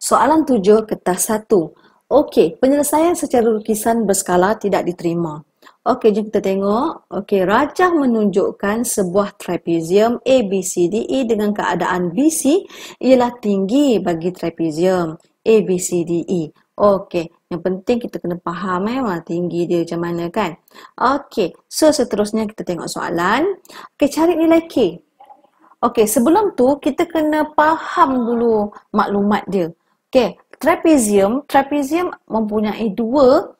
Soalan 7 kertas 1. Okey, penyelesaian secara lukisan berskala tidak diterima. Okey, jom kita tengok. Okey, rajah menunjukkan sebuah trapezium ABCDE dengan keadaan BC ialah tinggi bagi trapezium ABCDE. Okey, yang penting kita kena faham tinggi dia macam mana kan. Okey, so seterusnya kita tengok soalan. Okey, cari nilai K. Okey, sebelum tu kita kena faham dulu maklumat dia. Okey, trapezium mempunyai dua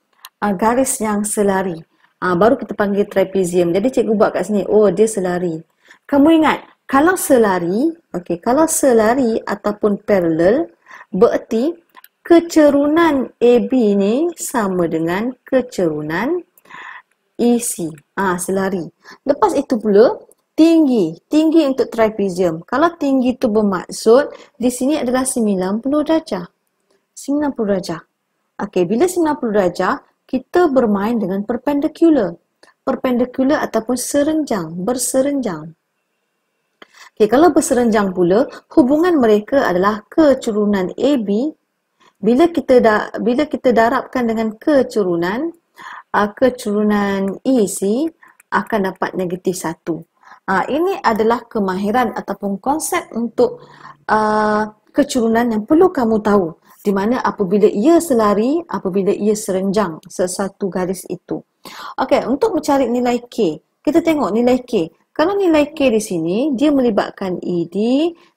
garis yang selari. Baru kita panggil trapezium. Jadi cikgu buat kat sini, oh dia selari. Kamu ingat, kalau selari, okey, kalau selari ataupun parallel, bererti kecerunan AB ni sama dengan kecerunan EC. Selari. Lepas itu pula, tinggi untuk trapezium. Kalau tinggi itu bermaksud di sini adalah 90 darjah. 90 darjah. Okey, bila 90 darjah, kita bermain dengan perpendicular. Perpendicular ataupun berserenjang. Okey, kalau berserenjang pula, hubungan mereka adalah kecerunan AB. Bila kita darabkan dengan kecerunan EC akan dapat negatif 1. Ini adalah kemahiran ataupun konsep untuk kecerunan yang perlu kamu tahu. Di mana apabila ia selari, apabila ia serenjang sesuatu garis itu. Okey, untuk mencari nilai K, kita tengok nilai K. Kalau nilai K di sini, dia melibatkan ED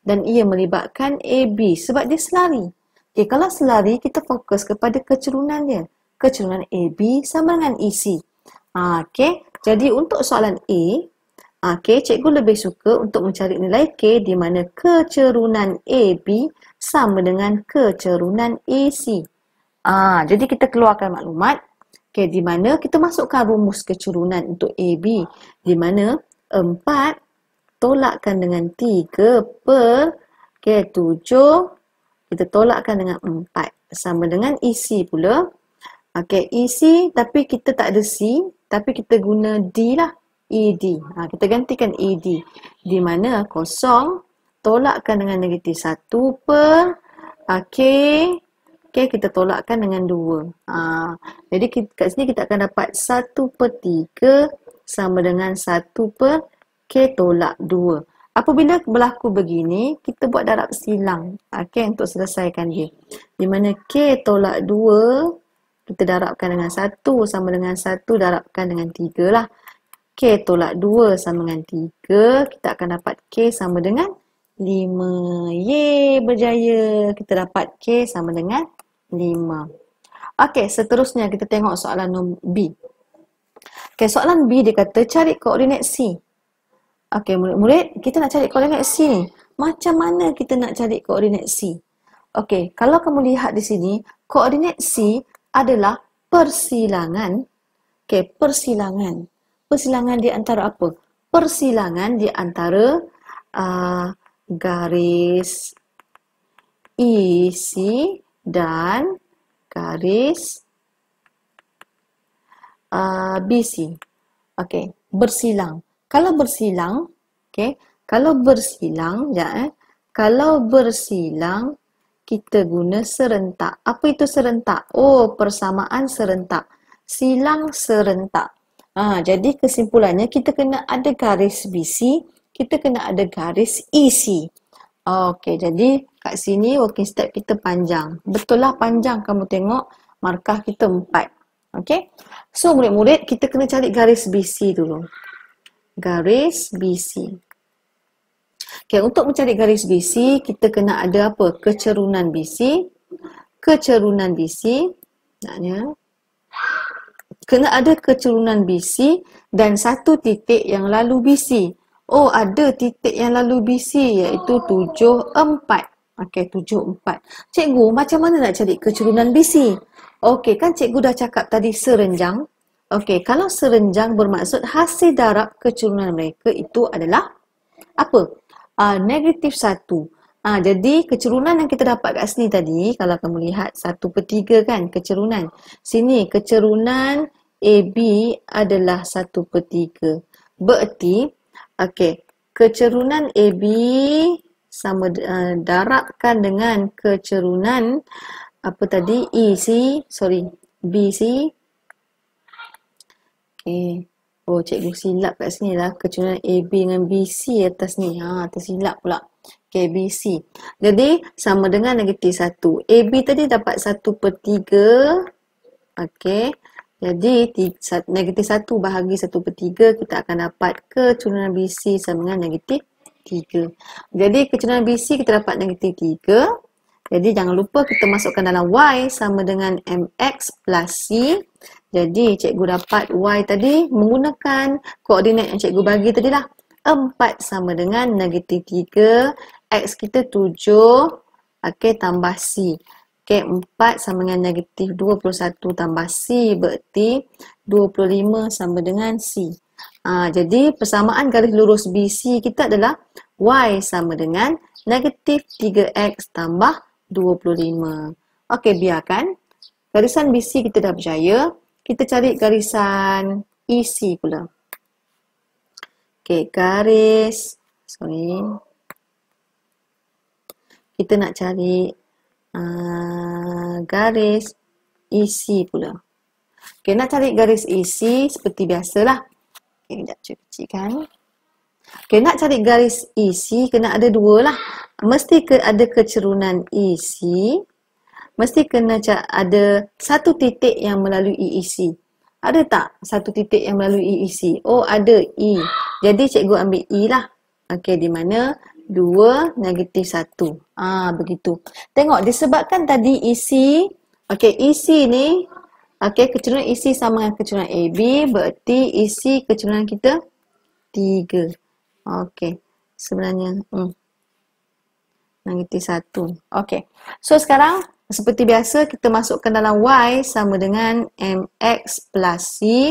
dan ia melibatkan AB sebab dia selari. Okey, kalau selari, kita fokus kepada kecerunan dia. Kecerunan AB sama dengan EC. Okey, jadi untuk soalan A, cikgu lebih suka untuk mencari nilai K di mana kecerunan AB sama dengan kecerunan AC. Jadi kita keluarkan maklumat di mana kita masukkan rumus kecerunan untuk AB di mana 4 tolakkan dengan 3 per 7 kita tolakkan dengan 4 sama dengan EC pula. EC tapi kita tak ada C tapi kita guna D lah. ED. Kita gantikan ED. Di mana kosong tolakkan dengan negatif 1 per K. Kita tolakkan dengan 2. Jadi kat sini kita akan dapat 1 per 3 sama dengan 1 per K tolak 2. Apabila berlaku begini, kita buat darab silang. Untuk selesaikan dia. Di mana K tolak 2, kita darabkan dengan 1 sama dengan 1 darabkan dengan 3 lah. K tolak 2 sama dengan 3, kita akan dapat K sama dengan 5. Yeay, berjaya. Kita dapat K sama dengan 5. Okey, seterusnya kita tengok soalan nombor B. Soalan B dia kata cari koordinat C. Okey, murid-murid, kita nak cari koordinat C ni. Macam mana kita nak cari koordinat C? Okey, kalau kamu lihat di sini, koordinat C adalah persilangan. Persilangan. Persilangan di antara apa? Persilangan di antara garis EC dan garis BC. Okey, bersilang. Kalau bersilang, kalau bersilang kita guna serentak. Apa itu serentak? Oh, persamaan serentak. Silang serentak. Jadi kesimpulannya kita kena ada garis BC, kita kena ada garis EC. Okey, jadi kat sini working step kita panjang. Betul lah panjang, kamu tengok markah kita 4. Okey. So murid-murid kita kena cari garis BC dulu. Garis BC. Okey, untuk mencari garis BC kita kena ada apa? Kecerunan BC. Kecerunan BC. Maknanya kena ada kecerunan BC dan satu titik yang lalu BC. Oh, ada titik yang lalu BC iaitu 74. Okey, 74. Cikgu, macam mana nak cari kecerunan BC? Okey, kan cikgu dah cakap tadi serenjang. Okey, kalau serenjang bermaksud hasil darab kecerunan mereka itu adalah apa? Negatif 1. Jadi kecerunan yang kita dapat kat sini tadi, kalau kamu lihat 1 per 3 kan kecerunan. Sini kecerunan AB adalah 1 per 3. Bererti, kecerunan AB sama darabkan dengan kecerunan apa tadi BC. Okey. Oh, cikgu silap kat sini lah. Kecerunan AB dengan BC atas ni. Tersilap pula. Okey, BC. Jadi, sama dengan negatif 1. AB tadi dapat 1/3. Okey. Jadi, negatif 1 bahagi 1/3, kita akan dapat kecerunan BC sama dengan negatif 3. Jadi, kecerunan BC kita dapat negatif 3. Jadi, jangan lupa kita masukkan dalam Y sama dengan MX plus C. Jadi, cikgu dapat Y tadi menggunakan koordinat yang cikgu bagi tadi lah. 4 sama dengan negatif 3. X kita 7. Okey, tambah C. Okey, 4 sama dengan negatif 21 tambah C. Berarti 25 sama dengan C. Jadi, persamaan garis lurus BC kita adalah Y sama dengan negatif 3X tambah 25. Okey, biarkan. Garisan BC kita dah berjaya. Kita cari garisan EC pula. Okey, kita nak cari garis EC pula. Okey, nak cari garis EC seperti biasalah. Okey, sekejap cikgu kecilkan. Okey, nak cari garis EC kena ada dua lah. Mesti ada kecerunan EC. Mesti kena ada satu titik yang melalui EEC. Ada tak satu titik yang melalui EEC? Oh, ada E. Jadi cikgu ambil E lah. Okey, di mana 2 negatif 1. Begitu. Tengok, disebabkan tadi EC. Okey, EC ni. Okey, kecerunan EC sama dengan kecerunan AB. Berarti EC kecerunan kita 3. Okey, sebenarnya negatif 1. Okey, so sekarang seperti biasa kita masukkan dalam Y sama dengan MX plus C.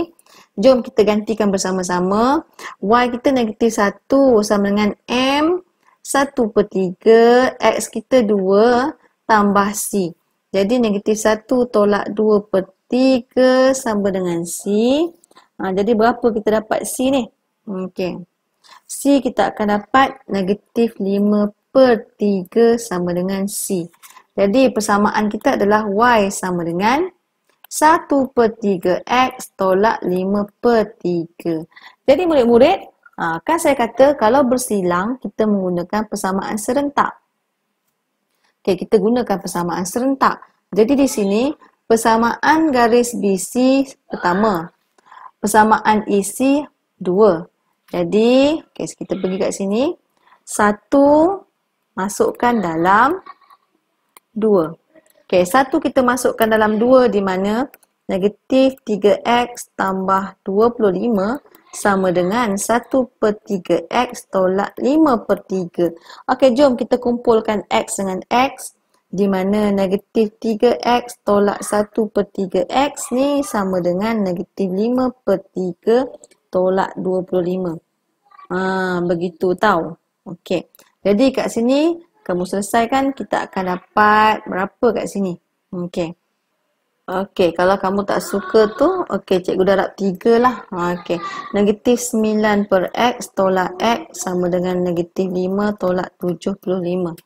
Jom kita gantikan bersama-sama. Y kita negatif 1 sama dengan M 1/3. X kita 2 tambah C. Jadi negatif 1 tolak 2/3 sama dengan C. Jadi berapa kita dapat C ni? Okey. C kita akan dapat negatif 5/3 sama dengan C. Jadi persamaan kita adalah Y sama dengan 1/3X tolak 5/3. Jadi murid-murid, kan saya kata kalau bersilang kita menggunakan persamaan serentak. Okey, kita gunakan persamaan serentak. Jadi di sini persamaan garis BC pertama. Persamaan EC 2. Jadi, kita pergi kat sini. 1 masukkan dalam 2. Okey, 1 kita masukkan dalam 2 di mana negatif 3X tambah 25 sama dengan 1/3X tolak 5/3. Okey, jom kita kumpulkan X dengan X. Di mana negatif 3X tolak 1/3X ni sama dengan negatif 5/3 tolak 25. Begitu tau. Okey. Jadi kat sini kamu selesaikan, kita akan dapat berapa kat sini? Okey. Okey, kalau kamu tak suka tu, okey, cikgu darab 3 lah. Okey. Negatif 9/X tolak X sama dengan negatif 5 tolak 75.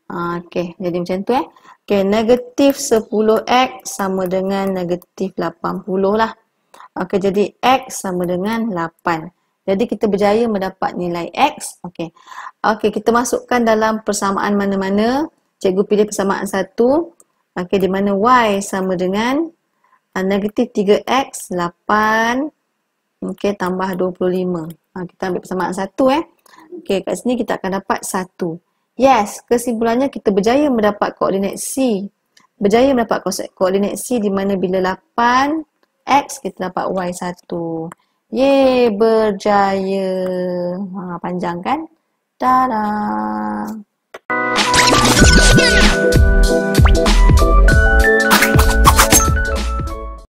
Okey, jadi macam tu Okey, negatif 10X sama dengan negatif 80 lah. Okey, jadi X sama dengan 8. Jadi kita berjaya mendapat nilai X. Okey. Okey, kita masukkan dalam persamaan mana-mana. Cikgu pilih persamaan 1. Okey, di mana Y sama dengan negatif 3X 8. Okey, tambah 25. Kita ambil persamaan 1 Okey, kat sini kita akan dapat 1. Yes, kesimpulannya kita berjaya mendapat koordinat C. Berjaya mendapat koordinat C di mana bila 8 X kita dapat Y1. Yeay, berjaya. Panjang kan? Tada!